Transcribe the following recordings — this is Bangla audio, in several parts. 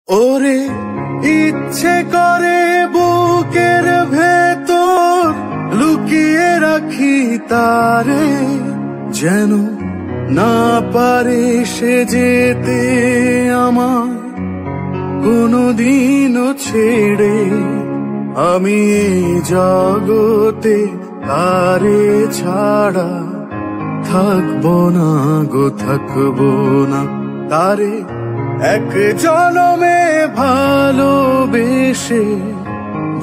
ওরে ইচ্ছে করে বুকের ভেতর লুকিয়ে রাখি তারে, যেন না পারে সে যেতে আমার কোনদিনও ছেড়ে। আমি এই জগতে তারে ছাড়া থাকবো না গো, থাকবো না। তারে এক জনমে ভালোবেসে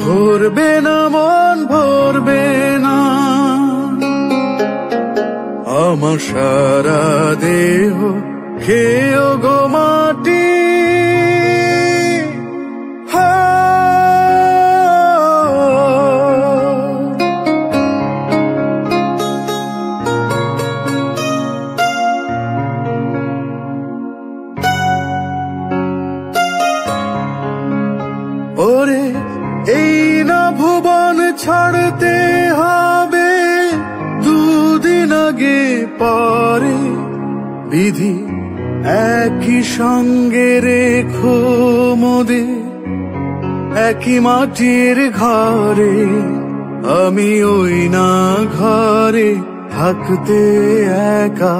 ভরবে না মন, ভরবে না আমার সারা দেহ খেয়েও গো মাটি। ওরে এই না ভুবন ছাড়তে হবে, দুদিন আগে পরে বিধি একই সঙ্গে রেখো মোদের একই মাটির ঘরে। আমি ওই না ঘরে থাকতে একা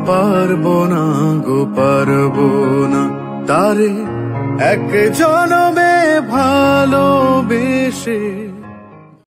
পারবো না গো, পারবো না। তারে এক জনমে ভালোবেসে